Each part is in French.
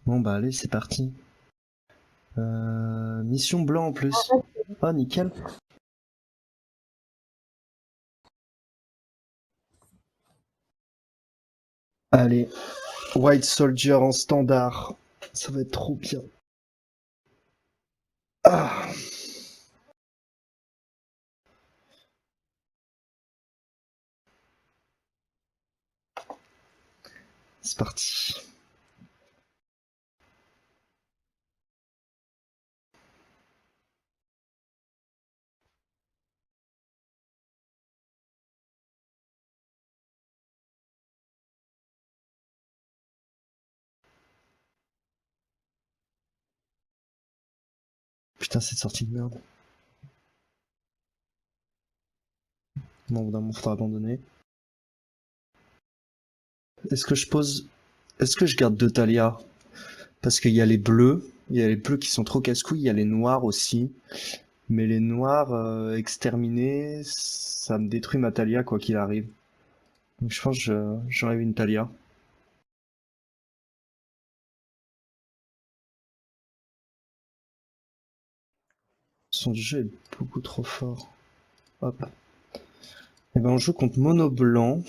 Bon bah allez, c'est parti. Mission blanc en plus. Oh, nickel. Allez, White Soldier en standard. Ça va être trop bien. Ah, c'est parti. Putain, cette sortie de merde. Bon, au bout d'un moment, faudra abandonner. Est-ce que je pose... Est-ce que je garde deux Talia? Parce qu'il y a les bleus. Il y a les bleus qui sont trop casse-couilles. Il y a les noirs aussi. Mais les noirs exterminés, ça me détruit ma Talia quoi qu'il arrive. Donc je pense que j'enlève une Talia. Son jeu est beaucoup trop fort. Hop. Et ben on joue contre mono blanc.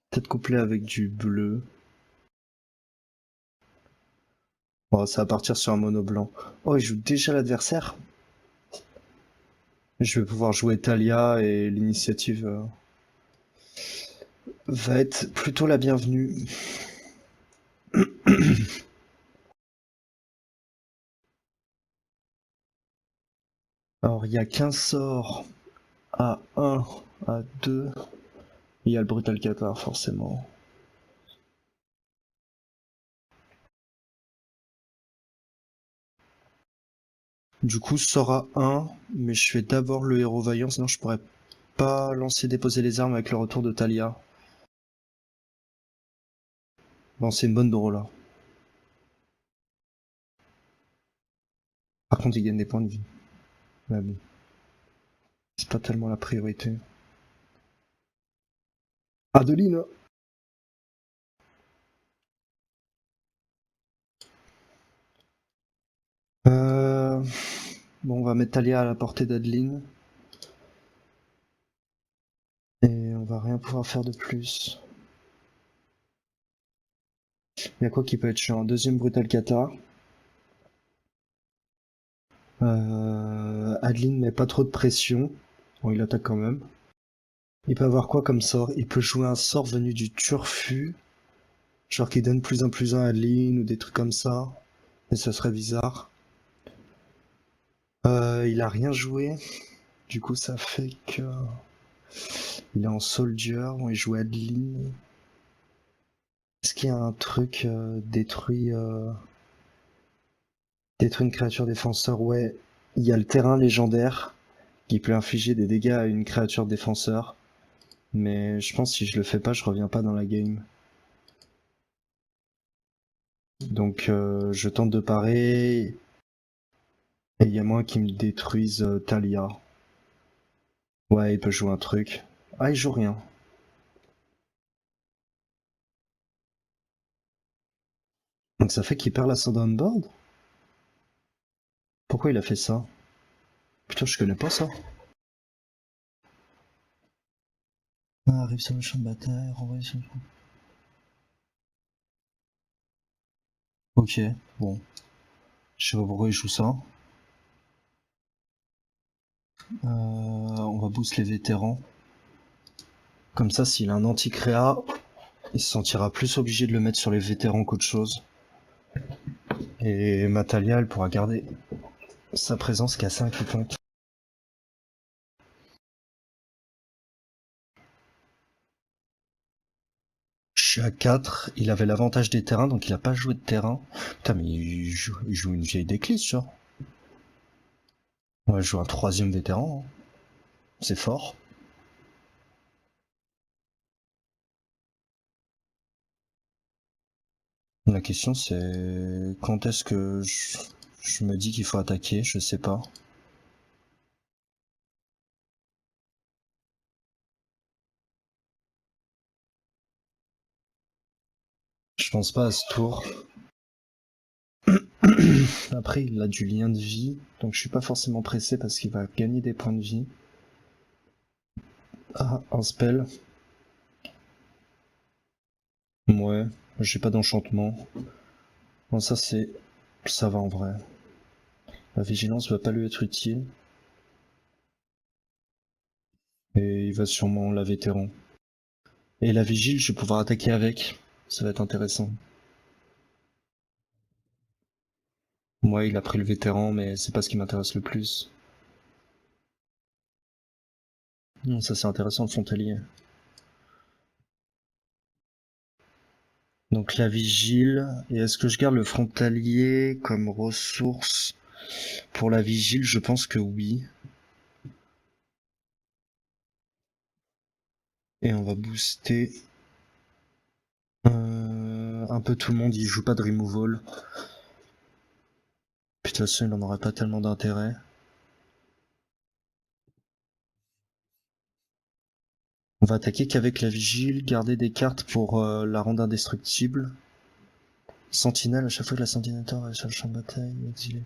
Peut-être couplé avec du bleu. Bon, ça va partir sur un mono blanc. Oh, il joue déjà l'adversaire. Je vais pouvoir jouer Talia et l'initiative va être plutôt la bienvenue. Alors, il y a qu'un sort à 1, à 2. Il y a le Brutal Qatar, forcément. Du coup, sort à 1, mais je fais d'abord le héros vaillant, sinon je pourrais pas lancer déposer les armes avec le retour de Talia. Bon, c'est une bonne draw là. Par contre, il gagne des points de vie. Mais bon, c'est pas tellement la priorité. Adeline. Euh... Bon, on va mettre Talia à la portée d'Adeline. Et on va rien pouvoir faire de plus. Il y a quoi qui peut être chiant? Deuxième Brutal Kata. Adeline met pas trop de pression. Bon, il attaque quand même. Il peut avoir quoi comme sort? Il peut jouer un sort venu du turfu. Genre qui donne +1/+1 à Adeline ou des trucs comme ça. Mais ça serait bizarre. Il a rien joué. Du coup, ça fait que... Il est en soldier. Bon, il joue Adeline. Est-ce qu'il y a un truc détruit une créature défenseur? Ouais, il y a le terrain légendaire qui peut infliger des dégâts à une créature défenseur. Mais je pense que si je le fais pas, je reviens pas dans la game. Donc je tente de parer. Et il y a moins qui me détruisent Talia. Ouais, il peut jouer un truc. Ah, il joue rien. Donc ça fait qu'il perd la sword on board? Pourquoi il a fait ça? Putain, je connais pas ça. Ah, arrive sur le champ de bataille, renvoie sur le champ. Ok, bon. Je sais pas pourquoi il joue ça. On va boost les vétérans. Comme ça, s'il a un anti-créa, il se sentira plus obligé de le mettre sur les vétérans qu'autre chose. Et Matalia, elle pourra garder sa présence qu'à 5 points. Je suis à 4, il avait l'avantage des terrains, donc il a pas joué de terrain. Putain, mais il joue une vieille déclisse, genre. Ouais, je joue un troisième vétéran. Hein. C'est fort. La question c'est quand est-ce que je me dis qu'il faut attaquer, je sais pas. Je pense pas à ce tour. Après, il a du lien de vie, donc je suis pas forcément pressé parce qu'il va gagner des points de vie. Ah, un spell. Ouais, j'ai pas d'enchantement. Bon, ça c'est... ça va en vrai. La vigilance va pas lui être utile. Et il va sûrement la vétéran. Et la vigile, je vais pouvoir attaquer avec. Ça va être intéressant. Moi, il a pris le vétéran, mais c'est pas ce qui m'intéresse le plus. Non, ça c'est intéressant, le frontalier. Donc la vigile, et est-ce que je garde le frontalier comme ressource pour la vigile? Je pense que oui. Et on va booster un peu tout le monde, il joue pas de removal. Puis de toute façon, il en aurait pas tellement d'intérêt. On va attaquer qu'avec la vigile, garder des cartes pour la rendre indestructible. Sentinelle, à chaque fois que la sentinelle est sur le champ de bataille, exilé.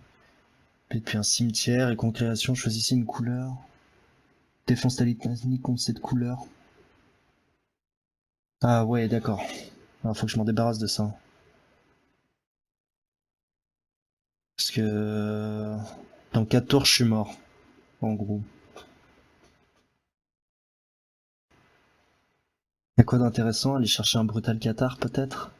Et puis un cimetière et concréation, choisissez une couleur. Défense talismanique contre cette couleur. Ah ouais, d'accord. Alors faut que je m'en débarrasse de ça. Parce que dans 4 tours, je suis mort. En gros. Y'a quoi d'intéressant? Aller chercher un brutal cathare peut-être?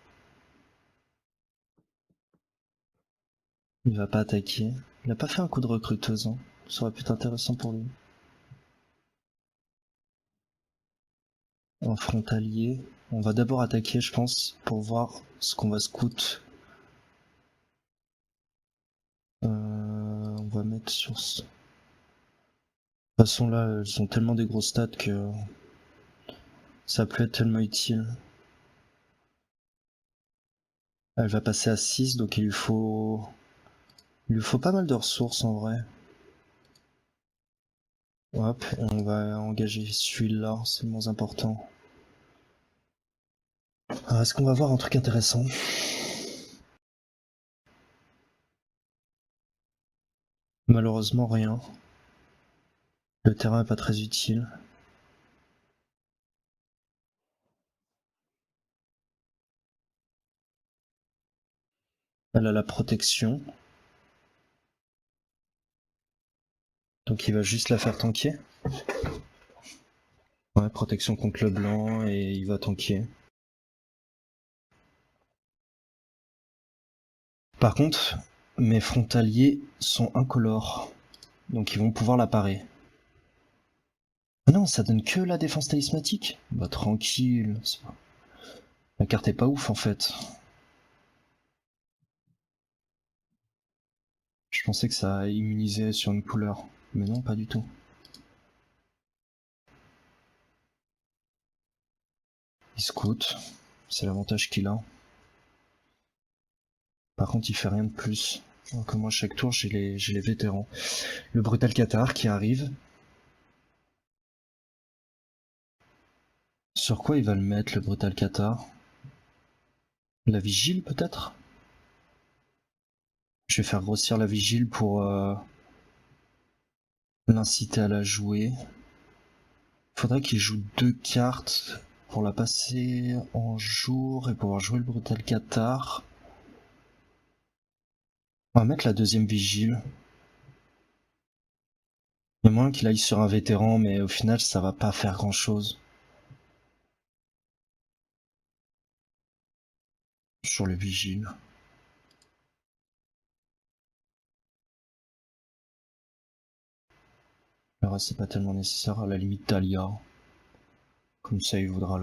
Il va pas attaquer. Il a pas fait un coup de recruteuse, hein. Ça aurait pu être intéressant pour lui. Un frontalier. On va d'abord attaquer, je pense, pour voir ce qu'on va scout. On va mettre sur ce... De toute façon là, elles ont tellement des gros stats que ça peut être tellement utile. Elle va passer à 6, donc il lui faut pas mal de ressources en vrai. Hop, et on va engager celui-là, c'est le moins important. Alors, est-ce qu'on va voir un truc intéressant? Malheureusement rien. Le terrain est pas très utile. Elle a la protection. Donc il va juste la faire tanker. Ouais, protection contre le blanc et il va tanker. Par contre, mes frontaliers sont incolores. Donc ils vont pouvoir la parer. Ah non, ça donne que la défense talismatique? Bah tranquille. La carte est pas ouf en fait. Je pensais que ça immunisait sur une couleur. Mais non, pas du tout. Il scout. C'est l'avantage qu'il a. Par contre, il fait rien de plus. Alors que moi, chaque tour, j'ai les vétérans. Le brutal cathare qui arrive. Sur quoi il va le mettre, le brutal cathare? La vigile, peut-être? Je vais faire grossir la vigile pour l'inciter à la jouer. Faudrait qu'il joue 2 cartes pour la passer en jour et pouvoir jouer le brutal cathare. On va mettre la deuxième vigile. Il y a moyen qu'il aille sur un vétéran, mais au final, ça va pas faire grand-chose. Sur le vigile. Le reste, c'est pas tellement nécessaire. À la limite, Talia. Comme ça, il voudra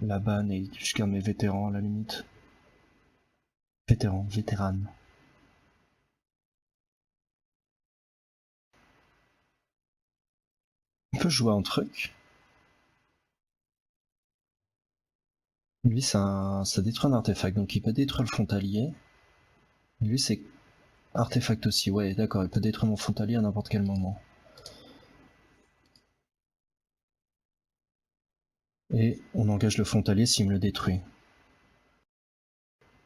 la ban et je garde mes vétérans à la limite. Vétérane. On peut jouer un truc. Lui, ça détruit un artefact, donc il peut détruire le frontalier. Lui, c'est artefact aussi, ouais, d'accord, il peut détruire mon frontalier à n'importe quel moment. Et on engage le frontalier s'il me le détruit.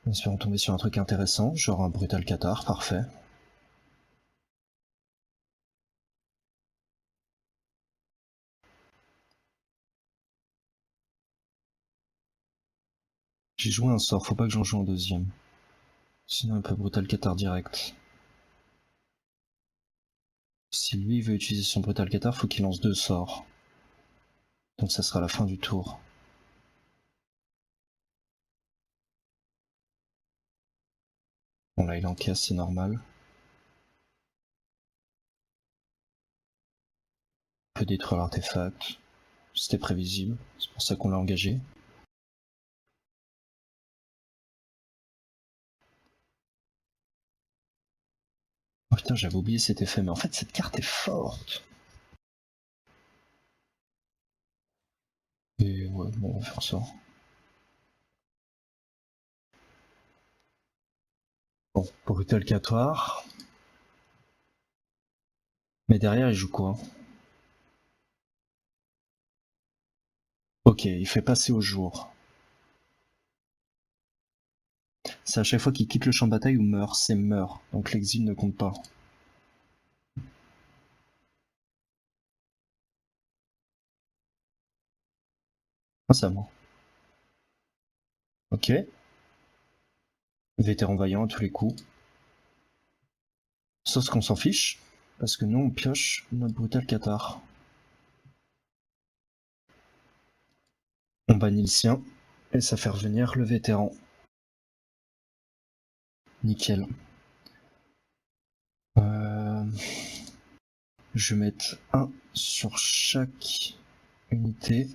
Espérons tomber sur un truc intéressant, genre un Brutal Cathare, parfait. J'ai joué un sort, faut pas que j'en joue un deuxième. Sinon il peut Brutal Cathare direct. Si lui veut utiliser son Brutal Cathare, faut qu'il lance 2 sorts. Donc ça sera la fin du tour. Bon là il encaisse, c'est normal. Il peut détruire l'artefact. C'était prévisible, c'est pour ça qu'on l'a engagé. Oh putain, j'avais oublié cet effet, mais en fait cette carte est forte. Et ouais, bon, on va faire ça. Bon, Brutal Cathare. Mais derrière, il joue quoi? Ok, il fait passer au jour. C'est à chaque fois qu'il quitte le champ de bataille ou meurt, c'est meurt. Donc l'exil ne compte pas. Ah, c'est à moi. Ok. Vétéran vaillant à tous les coups. Sauf qu'on s'en fiche, parce que nous on pioche notre Brutal Cathare. On bannit le sien, et ça fait revenir le vétéran. Nickel. Je vais mettre un sur chaque unité.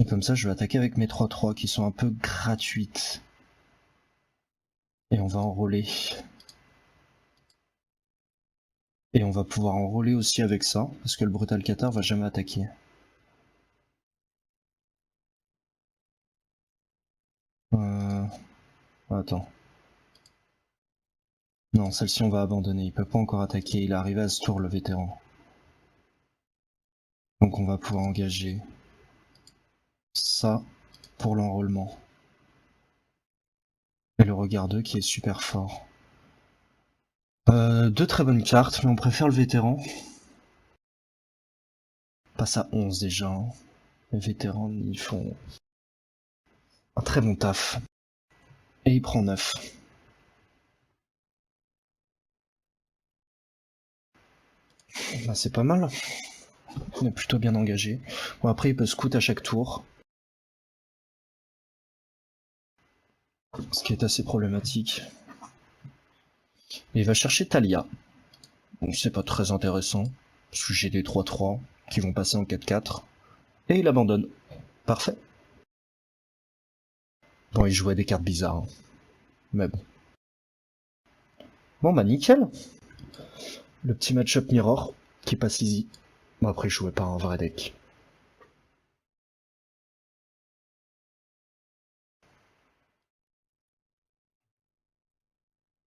Et comme ça, je vais attaquer avec mes 3-3 qui sont un peu gratuites. Et on va enrôler. Et on va pouvoir enrôler aussi avec ça, parce que le Brutal Cathare va jamais attaquer. Attends. Non, celle-ci on va abandonner, il peut pas encore attaquer, il est arrivé à ce tour le vétéran. Donc on va pouvoir engager ça pour l'enrôlement. Et le regard 2 qui est super fort. Deux très bonnes cartes, mais on préfère le vétéran. Passe à 11 déjà. Hein. Les vétérans, ils font un très bon taf. Et il prend 9. Bah, c'est pas mal. On est plutôt bien engagé. Bon, après, il peut scout à chaque tour. Ce qui est assez problématique. Et il va chercher Talia. Donc c'est pas très intéressant. Parce que j'ai des 3-3 qui vont passer en 4-4. Et il abandonne. Parfait. Bon, il jouait des cartes bizarres. Hein. Mais bon. Bon bah nickel. Le petit match-up Mirror qui passe easy. Bon après je jouais pas un vrai deck.